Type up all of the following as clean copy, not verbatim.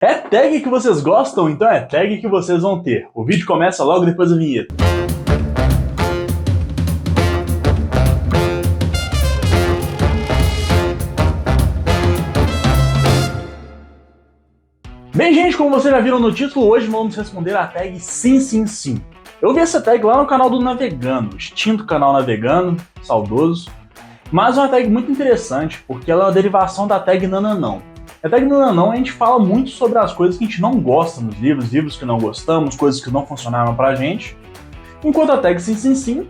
É tag que vocês gostam? Então é tag que vocês vão ter. O vídeo começa logo depois da vinheta. Bem, gente, como vocês já viram no título, hoje vamos responder a tag Sim, Sim, Sim. Eu vi essa tag lá no canal do Navegando, extinto canal Navegando, saudoso. Mas é uma tag muito interessante, porque ela é uma derivação da tag Nananão. A tag Nananão a gente fala muito sobre as coisas que a gente não gosta nos livros, livros que não gostamos, coisas que não funcionaram pra gente. Enquanto a tag Sim, Sim, Sim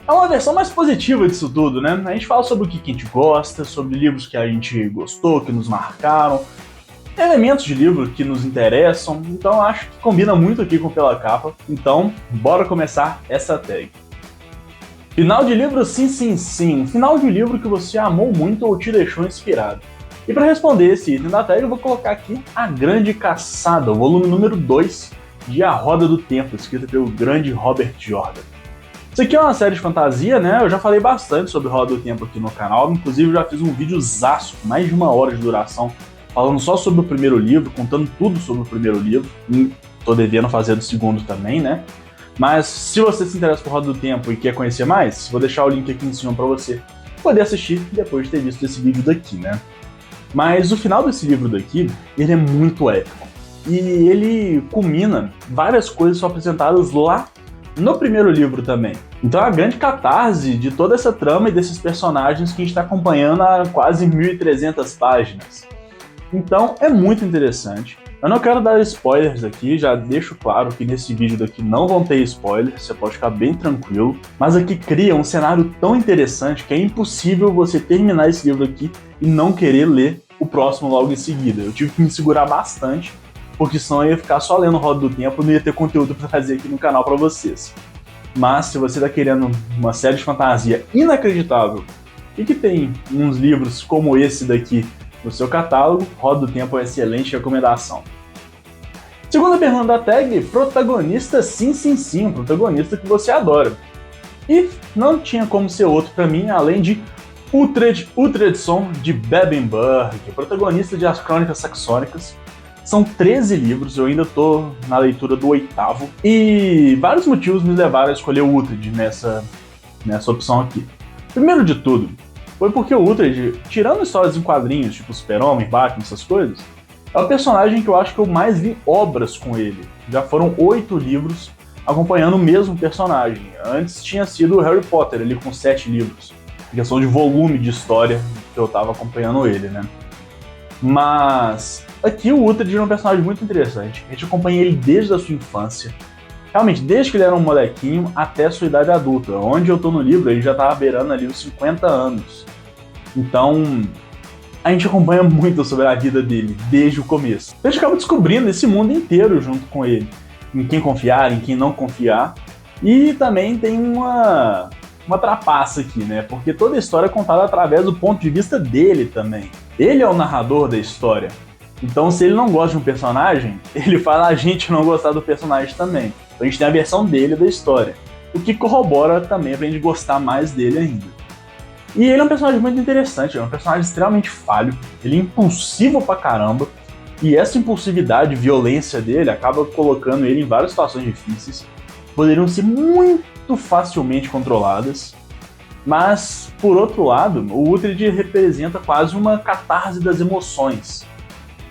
é uma versão mais positiva disso tudo, né? A gente fala sobre o que a gente gosta, sobre livros que a gente gostou, que nos marcaram, elementos de livro que nos interessam, então acho que combina muito aqui com Pela Capa. Então, bora começar essa tag. Final de livro Sim, Sim, Sim. Final de um livro que você amou muito ou te deixou inspirado. E para responder esse item da tag, eu vou colocar aqui A Grande Caçada, o volume número 2 de A Roda do Tempo, escrito pelo grande Robert Jordan. Isso aqui é uma série de fantasia, né? Eu já falei bastante sobre Roda do Tempo aqui no canal, inclusive eu já fiz um videozaço, mais de 1 hora de duração, falando só sobre o primeiro livro, contando tudo sobre o primeiro livro. Tô devendo fazer do segundo também, né? Mas se você se interessa por Roda do Tempo e quer conhecer mais, vou deixar o link aqui em cima para você poder assistir depois de ter visto esse vídeo daqui, né? Mas o final desse livro daqui, ele é muito épico. E ele culmina várias coisas que são apresentadas lá no primeiro livro também. Então é a grande catarse de toda essa trama e desses personagens que a gente está acompanhando há quase 1.300 páginas. Então é muito interessante. Eu não quero dar spoilers aqui, já deixo claro que nesse vídeo daqui não vão ter spoilers, você pode ficar bem tranquilo. Mas aqui cria um cenário tão interessante que é impossível você terminar esse livro aqui e não querer ler o próximo logo em seguida. Eu tive que me segurar bastante, porque senão eu ia ficar só lendo Roda do Tempo e não ia ter conteúdo para fazer aqui no canal para vocês. Mas se você está querendo uma série de fantasia inacreditável e que tem uns livros como esse daqui no seu catálogo, Roda do Tempo é uma excelente recomendação. Segunda pergunta da tag, protagonista Sim, Sim, Sim, um protagonista que você adora. E não tinha como ser outro para mim, além de Uhtred Uhtredson de Bebbanburg, protagonista de As Crônicas Saxônicas. São 13 livros, eu ainda estou na leitura do 8º, e vários motivos me levaram a escolher o Uhtred nessa opção aqui. Primeiro de tudo, foi porque o Uhtred, tirando histórias em quadrinhos, tipo Super-Homem, Batman, essas coisas, é o personagem que eu acho que eu mais vi obras com ele. Já foram 8 livros acompanhando o mesmo personagem. Antes tinha sido o Harry Potter, ali com 7 livros. Em questão de volume de história que eu tava acompanhando ele, né? Mas aqui o Uhtred é um personagem muito interessante. A gente acompanha ele desde a sua infância. Realmente, desde que ele era um molequinho até a sua idade adulta. Onde eu tô no livro, ele já tava beirando ali os 50 anos. Então, a gente acompanha muito sobre a vida dele, desde o começo. A gente acaba descobrindo esse mundo inteiro junto com ele. Em quem confiar, em quem não confiar. E também tem uma trapaça aqui, né? Porque toda a história é contada através do ponto de vista dele também. Ele é o narrador da história. Então, se ele não gosta de um personagem, ele faz a gente não gostar do personagem também. Então, a gente tem a versão dele da história. O que corrobora também pra gente gostar mais dele ainda. E ele é um personagem muito interessante, é um personagem extremamente falho, ele é impulsivo pra caramba, e essa impulsividade, violência dele acaba colocando ele em várias situações difíceis, poderiam ser muito facilmente controladas, mas, por outro lado, o Uhtred representa quase uma catarse das emoções,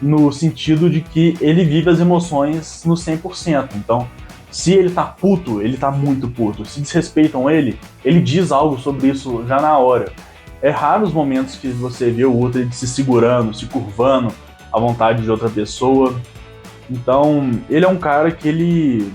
no sentido de que ele vive as emoções no 100%, então se ele tá puto, ele tá muito puto. Se desrespeitam ele diz algo sobre isso já na hora. É raro os momentos que você vê o Uhtred se segurando, se curvando à vontade de outra pessoa. Então, ele é um cara que ele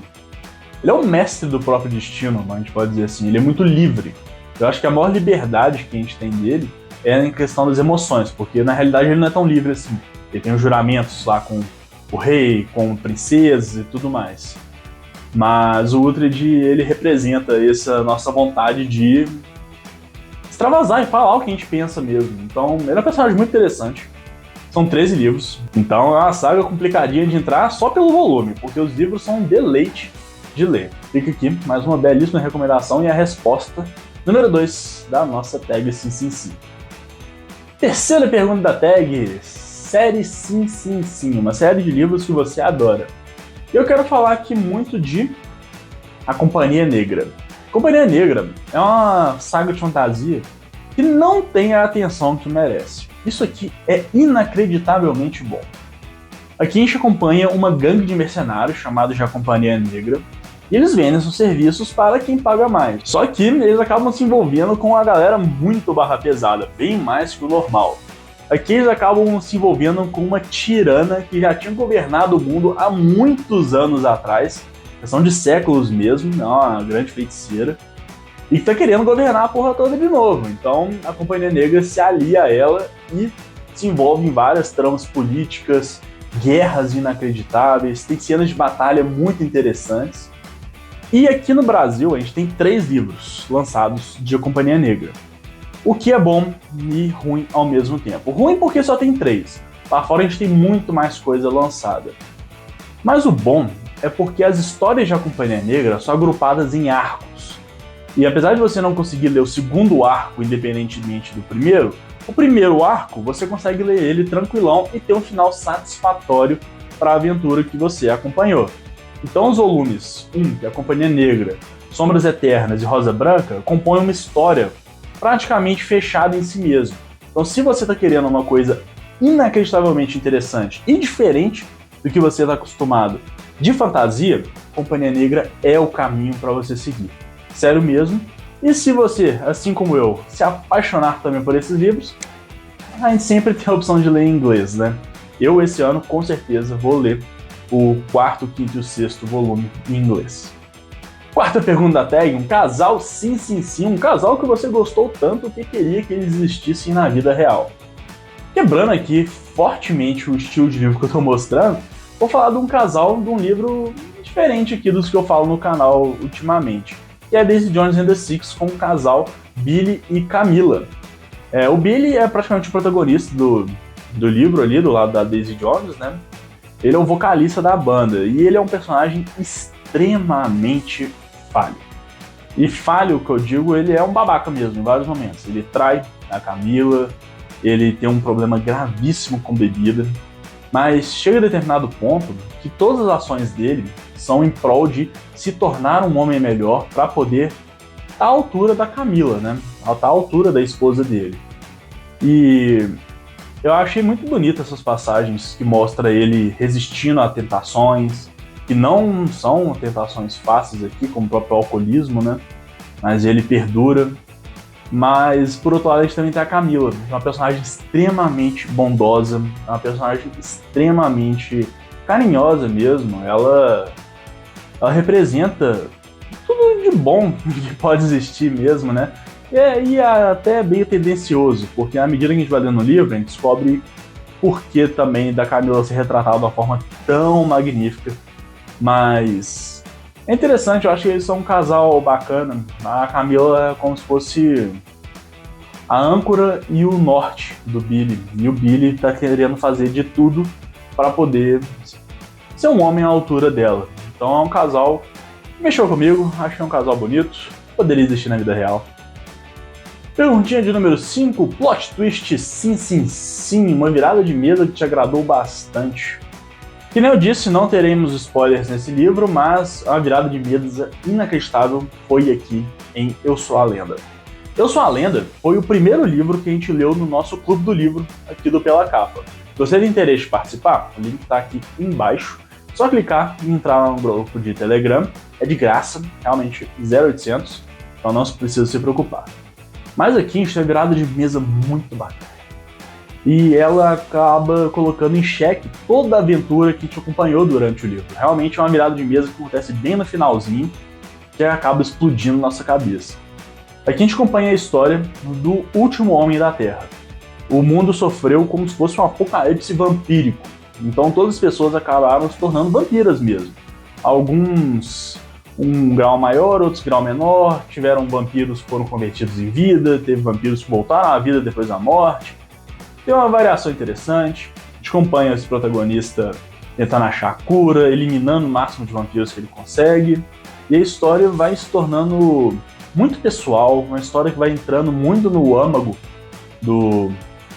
é o mestre do próprio destino, a gente pode dizer assim. Ele é muito livre. Eu acho que a maior liberdade que a gente tem dele é em questão das emoções, porque na realidade ele não é tão livre assim. Ele tem os juramentos lá com o rei, com princesas e tudo mais. Mas o Uhtred, ele representa essa nossa vontade de extravasar e falar o que a gente pensa mesmo. Então, ele é um personagem muito interessante. São 13 livros, então é uma saga complicadinha de entrar só pelo volume, porque os livros são um deleite de ler. Fica aqui mais uma belíssima recomendação e a resposta número 2 da nossa tag Sim, Sim, Sim. Terceira pergunta da tag, série Sim, Sim, Sim, uma série de livros que você adora. Eu quero falar aqui muito de A Companhia Negra. A Companhia Negra é uma saga de fantasia que não tem a atenção que merece. Isso aqui é inacreditavelmente bom. Aqui a gente acompanha uma gangue de mercenários chamados de A Companhia Negra, e eles vendem seus serviços para quem paga mais. Só que eles acabam se envolvendo com a galera muito barra pesada, bem mais que o normal. Aqui eles acabam se envolvendo com uma tirana que já tinha governado o mundo há muitos anos atrás, questão de séculos mesmo, é uma grande feiticeira, e que tá querendo governar a porra toda de novo. Então a Companhia Negra se alia a ela e se envolve em várias tramas políticas, guerras inacreditáveis, tem cenas de batalha muito interessantes. E aqui no Brasil a gente tem 3 livros lançados de A Companhia Negra, o que é bom e ruim ao mesmo tempo. Ruim porque só tem 3, lá fora a gente tem muito mais coisa lançada. Mas o bom é porque as histórias de A Companhia Negra são agrupadas em arcos. E apesar de você não conseguir ler o segundo arco independentemente do primeiro, o primeiro arco você consegue ler ele tranquilão e ter um final satisfatório para a aventura que você acompanhou. Então os volumes 1, que é A Companhia Negra, Sombras Eternas e Rosa Branca, compõem uma história praticamente fechada em si mesmo. Então se você está querendo uma coisa inacreditavelmente interessante e diferente do que você está acostumado de fantasia, Companhia Negra é o caminho para você seguir. Sério mesmo. E se você, assim como eu, se apaixonar também por esses livros, a gente sempre tem a opção de ler em inglês, né? Eu, esse ano, com certeza, vou ler o 4º, 5º e o 6º volume em inglês. Quarta pergunta da tag, um casal sim, sim, sim, um casal que você gostou tanto que queria que eles existissem na vida real. Quebrando aqui fortemente o estilo de livro que eu tô mostrando, vou falar de um casal, de um livro diferente aqui dos que eu falo no canal ultimamente, que é Daisy Jones and the Six, com o casal Billy e Camila. O Billy é praticamente o protagonista do livro ali, do lado da Daisy Jones, né? Ele é o vocalista da banda, e ele é um personagem extremamente falho. E falho, que eu digo, ele é um babaca mesmo, em vários momentos. Ele trai a Camila, ele tem um problema gravíssimo com bebida, mas chega a determinado ponto que todas as ações dele são em prol de se tornar um homem melhor para poder estar à altura da Camila, né? Estar à altura da esposa dele. E eu achei muito bonita essas passagens que mostra ele resistindo a tentações, que não são tentações fáceis aqui, como o próprio alcoolismo, né? Mas ele perdura. Mas, por outro lado, a gente também tem a Camila, uma personagem extremamente bondosa, uma personagem extremamente carinhosa mesmo. Ela representa tudo de bom que pode existir mesmo, né? E é até meio tendencioso, porque à medida que a gente vai lendo o livro, a gente descobre por que também da Camila ser retratada de uma forma tão magnífica. Mas é interessante, eu acho que eles são um casal bacana. A Camila é como se fosse a âncora e o norte do Billy. E o Billy tá querendo fazer de tudo para poder ser um homem à altura dela. Então é um casal que mexeu comigo, acho que é um casal bonito, poderia existir na vida real. Perguntinha de número 5, plot twist sim, sim, sim, uma virada de mesa que te agradou bastante. Que nem eu disse, não teremos spoilers nesse livro, mas a virada de mesa inacreditável foi aqui em Eu Sou a Lenda. Eu Sou a Lenda foi o primeiro livro que a gente leu no nosso clube do livro aqui do Pela Capa. Se você tem interesse de participar, o link está aqui embaixo. Só clicar e entrar no grupo de Telegram. É de graça, realmente 0800, então não precisa se preocupar. Mas aqui a gente tem uma virada de mesa muito bacana. E ela acaba colocando em xeque toda a aventura que te acompanhou durante o livro. Realmente é uma virada de mesa que acontece bem no finalzinho, que acaba explodindo nossa cabeça. Aqui a gente acompanha a história do último homem da Terra. O mundo sofreu como se fosse um apocalipse vampírico. Então todas as pessoas acabaram se tornando vampiras mesmo. Alguns um grau maior, outros grau menor, tiveram vampiros que foram convertidos em vida, teve vampiros que voltaram à vida depois da morte. Tem uma variação interessante, a gente acompanha esse protagonista tentando achar a cura, eliminando o máximo de vampiros que ele consegue, e a história vai se tornando muito pessoal, uma história que vai entrando muito no âmago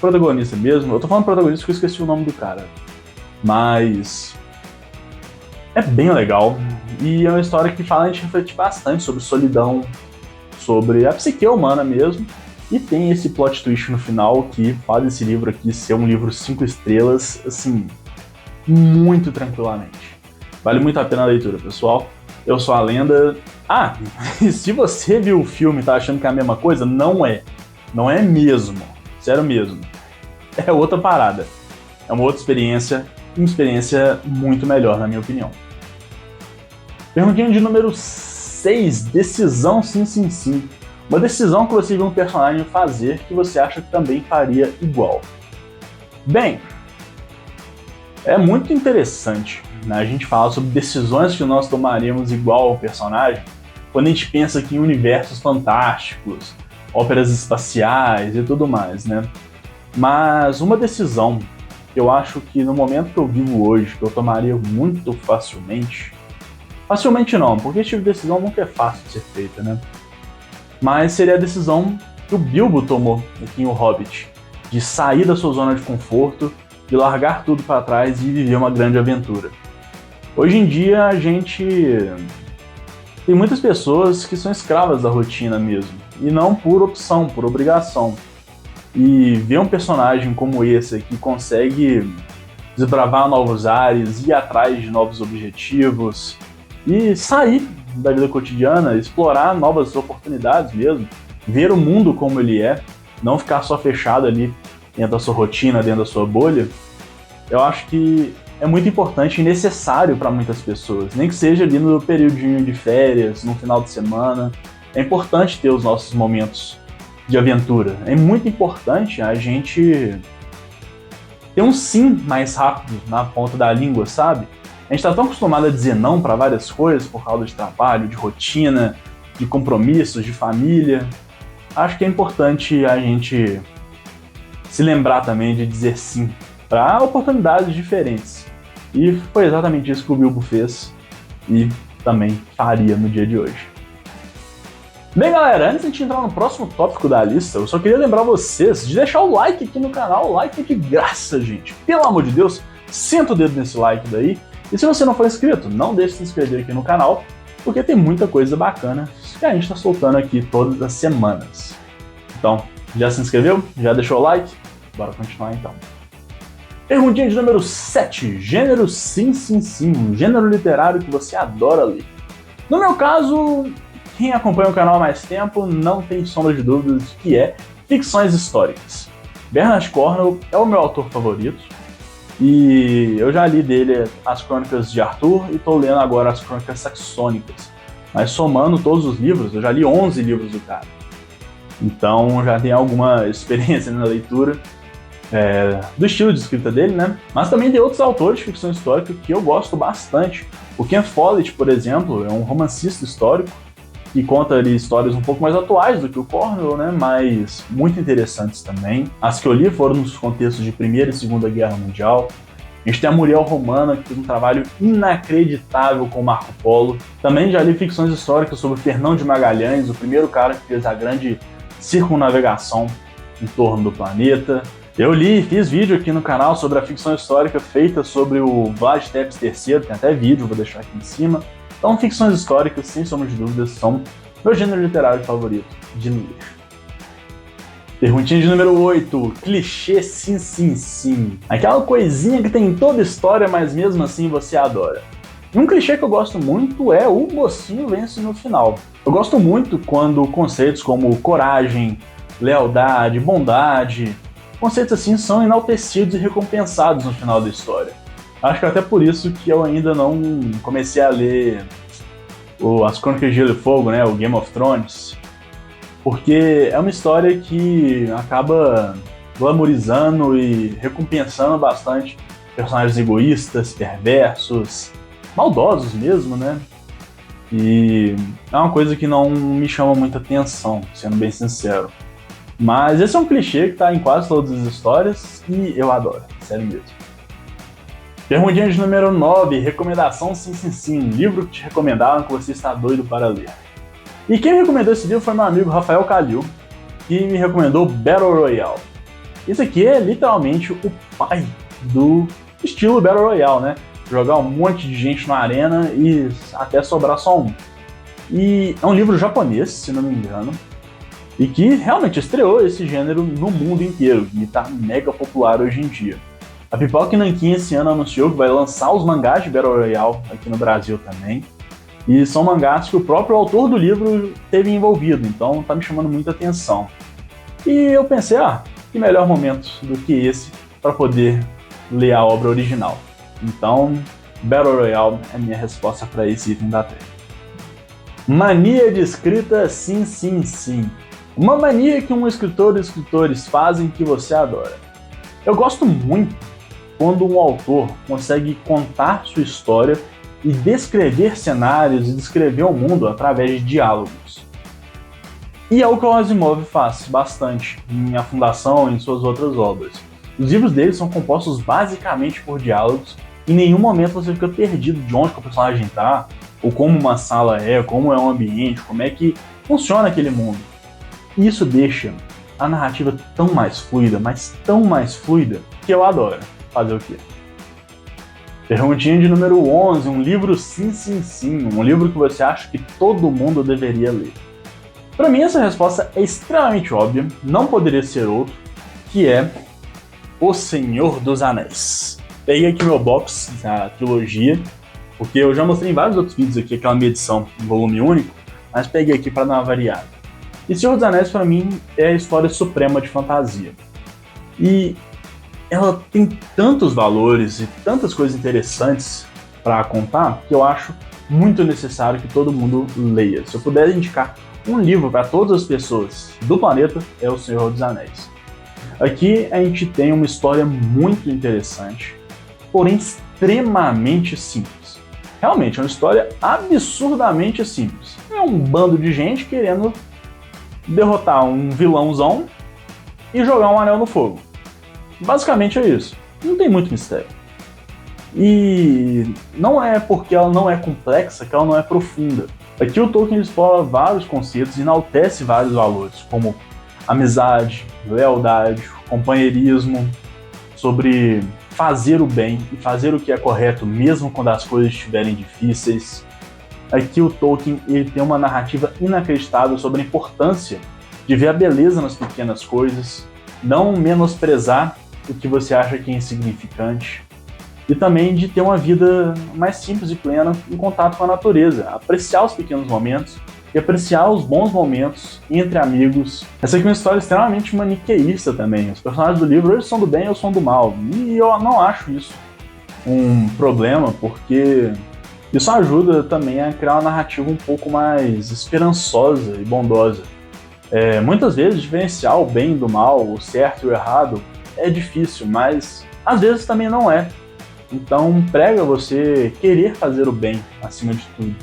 protagonista mesmo. Eu tô falando protagonista porque eu esqueci o nome do cara. Mas é bem legal. E é uma história que fala a gente refletir bastante sobre solidão, sobre a psique humana mesmo. E tem esse plot twist no final que faz esse livro aqui ser um livro 5 estrelas, assim, muito tranquilamente. Vale muito a pena a leitura, pessoal. Eu sou a Lenda. Ah, e se você viu o filme e tá achando que é a mesma coisa, não é. Não é mesmo. Sério mesmo. É outra parada. É uma outra experiência muito melhor, na minha opinião. Perguntinha de número 6. Decisão sim, sim, sim. Uma decisão que você viu um personagem fazer que você acha que também faria igual. Bem, é muito interessante, né, a gente falar sobre decisões que nós tomaríamos igual ao personagem quando a gente pensa aqui em universos fantásticos, óperas espaciais e tudo mais, né? Mas uma decisão que eu acho que no momento que eu vivo hoje, que eu tomaria muito facilmente... Facilmente não, porque esse tipo de decisão nunca é fácil de ser feita, né? Mas seria a decisão que o Bilbo tomou aqui em O Hobbit, de sair da sua zona de conforto, de largar tudo para trás e viver uma grande aventura. Hoje em dia a gente tem muitas pessoas que são escravas da rotina mesmo, e não por opção, por obrigação. E ver um personagem como esse que consegue desbravar novos ares, ir atrás de novos objetivos e sair da vida cotidiana, explorar novas oportunidades mesmo, ver o mundo como ele é, não ficar só fechado ali dentro da sua rotina, dentro da sua bolha, eu acho que é muito importante e necessário para muitas pessoas, nem que seja ali no período de férias, no final de semana. É importante ter os nossos momentos de aventura. É muito importante a gente ter um sim mais rápido na ponta da língua, sabe? A gente está tão acostumado a dizer não para várias coisas por causa de trabalho, de rotina, de compromissos, de família. Acho que é importante a gente se lembrar também de dizer sim para oportunidades diferentes. E foi exatamente isso que o Bilbo fez e também faria no dia de hoje. Bem, galera, antes de a gente entrar no próximo tópico da lista, eu só queria lembrar vocês de deixar o like aqui no canal. O like é de graça, gente. Pelo amor de Deus, senta o dedo nesse like daí. E se você não for inscrito, não deixe de se inscrever aqui no canal, porque tem muita coisa bacana que a gente está soltando aqui todas as semanas. Então, já se inscreveu? Já deixou o like? Bora continuar então. Perguntinha de número 7. Gênero sim, sim, sim. Um gênero literário que você adora ler. No meu caso, quem acompanha o canal há mais tempo não tem sombra de dúvidas de que é ficções históricas. Bernard Cornwell é o meu autor favorito. E eu já li dele as Crônicas de Arthur e estou lendo agora as Crônicas Saxônicas. Mas somando todos os livros, eu já li 11 livros do cara. Então já tenho alguma experiência na leitura do estilo de escrita dele, né? Mas também tem outros autores de ficção histórica que eu gosto bastante. O Ken Follett, por exemplo, é um romancista histórico que conta ali histórias um pouco mais atuais do que o Cornwell, né? Mas muito interessantes também. As que eu li foram nos contextos de Primeira e Segunda Guerra Mundial. A gente tem a Muriel Romana, que fez um trabalho inacreditável com Marco Polo. Também já li ficções históricas sobre Fernão de Magalhães, o primeiro cara que fez a grande circunnavegação em torno do planeta. Eu li e fiz vídeo aqui no canal sobre a ficção histórica feita sobre o Vlad Tepes III, tem até vídeo, vou deixar aqui em cima. Então, ficções históricas, sem sombra de dúvidas, são meu gênero literário favorito de ler. Perguntinha de número 8. Clichê sim, sim, sim. Aquela coisinha que tem em toda história, mas mesmo assim você adora. Um clichê que eu gosto muito é o mocinho vence no final. Eu gosto muito quando conceitos como coragem, lealdade, bondade, conceitos assim são enaltecidos e recompensados no final da história. Acho que até por isso que eu ainda não comecei a ler as Crônicas de Gelo e Fogo, né, o Game of Thrones, porque é uma história que acaba glamorizando e recompensando bastante personagens egoístas, perversos, maldosos mesmo, né? E é uma coisa que não me chama muita atenção, sendo bem sincero. Mas esse é um clichê que tá em quase todas as histórias e eu adoro, sério mesmo. Perguntinha de número 9, recomendação sim, sim, sim, livro que te recomendaram que você está doido para ler. E quem me recomendou esse livro foi meu amigo Rafael Calil, que me recomendou Battle Royale. Esse aqui é literalmente o pai do estilo Battle Royale, né? Jogar um monte de gente na arena e até sobrar só um. E é um livro japonês, se não me engano, e que realmente estreou esse gênero no mundo inteiro, e tá mega popular hoje em dia. A Pipoca Nankin esse ano anunciou que vai lançar os mangás de Battle Royale aqui no Brasil também. E são mangás que o próprio autor do livro teve envolvido, então tá me chamando muita atenção. E eu pensei, que melhor momento do que esse para poder ler a obra original. Então, Battle Royale é minha resposta para esse item da tag. Mania de escrita sim, sim, sim. Uma mania que um escritor ou escritores fazem que você adora. Eu gosto muito quando um autor consegue contar sua história e descrever cenários e descrever o mundo através de diálogos. E é o que o Asimov faz bastante em A Fundação e em suas outras obras. Os livros dele são compostos basicamente por diálogos, e em nenhum momento você fica perdido de onde que o personagem está, ou como uma sala é, como é um ambiente, como é que funciona aquele mundo. E isso deixa a narrativa tão mais fluida, mas tão mais fluida, que eu adoro. Fazer o quê? Perguntinha de número 11, um livro sim, sim, sim, um livro que você acha que todo mundo deveria ler. Para mim essa resposta é extremamente óbvia, não poderia ser outro, que é O Senhor dos Anéis. Peguei aqui meu box da trilogia, porque eu já mostrei em vários outros vídeos aqui aquela minha edição em volume único, mas peguei aqui para dar uma variada. E Senhor dos Anéis para mim é a história suprema de fantasia. E ela tem tantos valores e tantas coisas interessantes para contar que eu acho muito necessário que todo mundo leia. Se eu puder indicar um livro para todas as pessoas do planeta, é O Senhor dos Anéis. Aqui a gente tem uma história muito interessante, porém extremamente simples. Realmente é uma história absurdamente simples. É um bando de gente querendo derrotar um vilãozão e jogar um anel no fogo. Basicamente é isso. Não tem muito mistério. E não é porque ela não é complexa que ela não é profunda. Aqui o Tolkien explora vários conceitos e enaltece vários valores, como amizade, lealdade, companheirismo, sobre fazer o bem e fazer o que é correto mesmo quando as coisas estiverem difíceis. Aqui o Tolkien ele tem uma narrativa inacreditável sobre a importância de ver a beleza nas pequenas coisas, não menosprezar o que você acha que é insignificante, e também de ter uma vida mais simples e plena em contato com a natureza, apreciar os pequenos momentos e apreciar os bons momentos entre amigos. Essa aqui é uma história extremamente maniqueísta também. Os personagens do livro eles são do bem ou são do mal, e eu não acho isso um problema, porque isso ajuda também a criar uma narrativa um pouco mais esperançosa e bondosa. Muitas vezes diferenciar o bem do mal, o certo e o errado é difícil, mas às vezes também não é. Então prega você querer fazer o bem acima de tudo.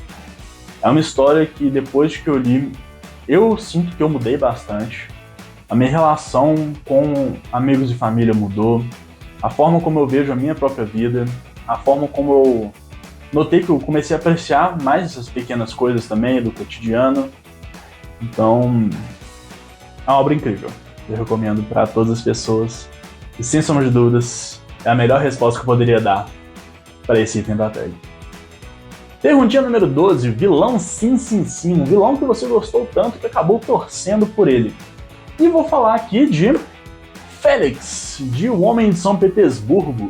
É uma história que depois que eu li, eu sinto que eu mudei bastante. A minha relação com amigos e família mudou, a forma como eu vejo a minha própria vida, a forma como eu notei que eu comecei a apreciar mais essas pequenas coisas também do cotidiano. Então, é uma obra incrível. Eu recomendo para todas as pessoas. E sem sombra de dúvidas, é a melhor resposta que eu poderia dar para esse item da tag. Perguntinha número 12, vilão sim, sim, sim. Um vilão que você gostou tanto que acabou torcendo por ele. E vou falar aqui de Félix, de O Homem de São Petersburgo.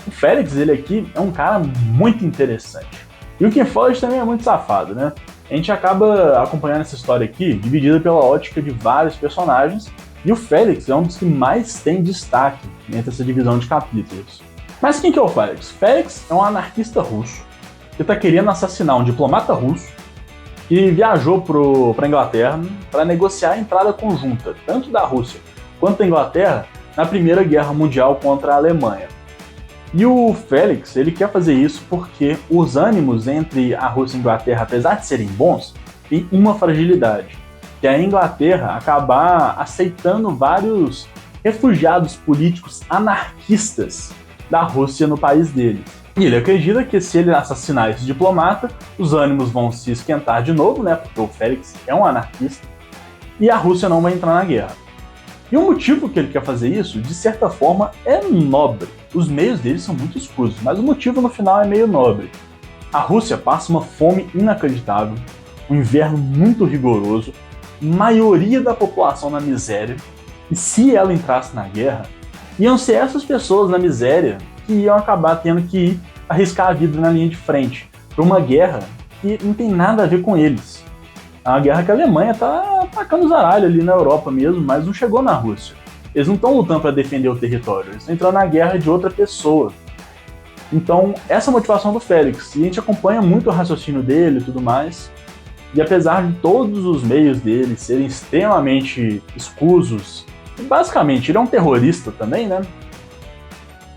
O Félix, ele aqui é um cara muito interessante. E o Ken Follett também é muito safado, né? A gente acaba acompanhando essa história aqui, dividida pela ótica de vários personagens, e o Félix é um dos que mais tem destaque entre essa divisão de capítulos. Mas quem que é o Félix? Félix é um anarquista russo que está querendo assassinar um diplomata russo que viajou para a Inglaterra para negociar a entrada conjunta, tanto da Rússia quanto da Inglaterra, na Primeira Guerra Mundial contra a Alemanha. E o Félix, ele quer fazer isso porque os ânimos entre a Rússia e a Inglaterra, apesar de serem bons, tem uma fragilidade, que é a Inglaterra acabar aceitando vários refugiados políticos anarquistas da Rússia no país dele. E ele acredita que se ele assassinar esse diplomata, os ânimos vão se esquentar de novo, né? Porque o Félix é um anarquista, e a Rússia não vai entrar na guerra. E o motivo que ele quer fazer isso, de certa forma, é nobre. Os meios dele são muito escusos, mas o motivo no final é meio nobre. A Rússia passa uma fome inacreditável, um inverno muito rigoroso, maioria da população na miséria, e se ela entrasse na guerra, iam ser essas pessoas na miséria que iam acabar tendo que ir arriscar a vida na linha de frente, para uma guerra que não tem nada a ver com eles. É uma guerra que a Alemanha tá atacando os aralhos ali na Europa mesmo, mas não chegou na Rússia. Eles não estão lutando para defender o território, eles estão entrando na guerra de outra pessoa. Então, essa é a motivação do Félix, e a gente acompanha muito o raciocínio dele e tudo mais. E apesar de todos os meios dele serem extremamente escusos, basicamente ele é um terrorista também, né?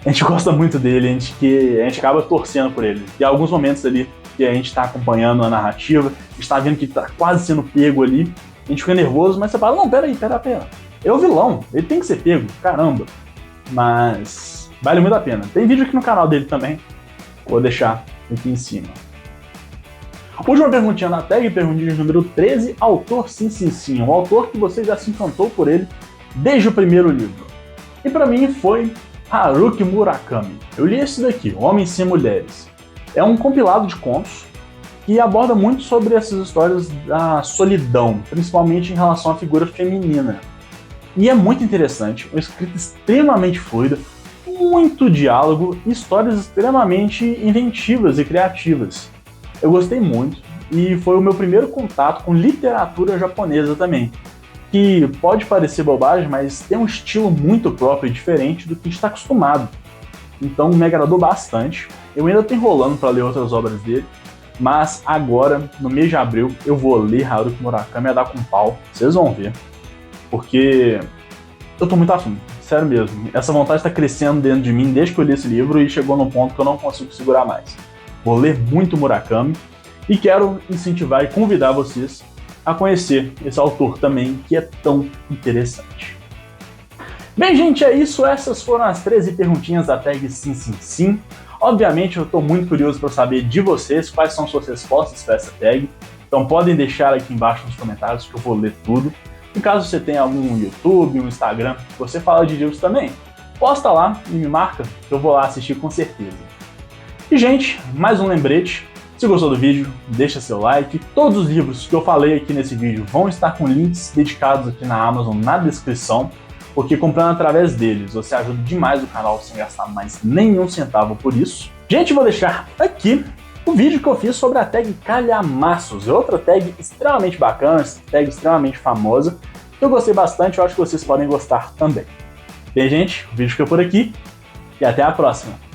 A gente gosta muito dele, a gente acaba torcendo por ele. Tem alguns momentos ali que a gente está acompanhando a narrativa, a gente está vendo que está quase sendo pego ali, a gente fica nervoso, mas você fala, não, pera. É o vilão, ele tem que ser pego, caramba. Mas vale muito a pena. Tem vídeo aqui no canal dele também, vou deixar aqui em cima. Última perguntinha na tag, perguntinha número 13, autor sim, um autor que você já se encantou por ele desde o primeiro livro. E para mim foi Haruki Murakami. Eu li esse daqui, Homens Sem Mulheres. É um compilado de contos que aborda muito sobre essas histórias da solidão, principalmente em relação à figura feminina. E é muito interessante, uma escrita extremamente fluida, muito diálogo e histórias extremamente inventivas e criativas. Eu gostei muito e foi o meu primeiro contato com literatura japonesa também, que pode parecer bobagem, mas tem um estilo muito próprio e diferente do que a gente está acostumado. Então me agradou bastante. Eu ainda estou enrolando para ler outras obras dele, mas agora, no mês de abril, eu vou ler Haruki Murakami a dar com pau, vocês vão ver, porque eu tô muito afim, sério mesmo. Essa vontade está crescendo dentro de mim desde que eu li esse livro e chegou num ponto que eu não consigo segurar mais. Vou ler muito Murakami e quero incentivar e convidar vocês a conhecer esse autor também, que é tão interessante. Bem, gente, é isso. Essas foram as 13 perguntinhas da tag sim. Obviamente, eu estou muito curioso para saber de vocês quais são suas respostas para essa tag. Então podem deixar aqui embaixo nos comentários que eu vou ler tudo. E caso você tenha algum YouTube, um Instagram, que você fala de livros também, posta lá e me marca, que eu vou lá assistir com certeza. E, gente, mais um lembrete. Se gostou do vídeo, deixa seu like. Todos os livros que eu falei aqui nesse vídeo vão estar com links dedicados aqui na Amazon na descrição, porque comprando através deles você ajuda demais o canal sem gastar mais nenhum centavo por isso. Gente, vou deixar aqui o vídeo que eu fiz sobre a tag Calhamaços, outra tag extremamente bacana, tag extremamente famosa, que eu gostei bastante, eu acho que vocês podem gostar também. Bem, gente, o vídeo fica por aqui e até a próxima.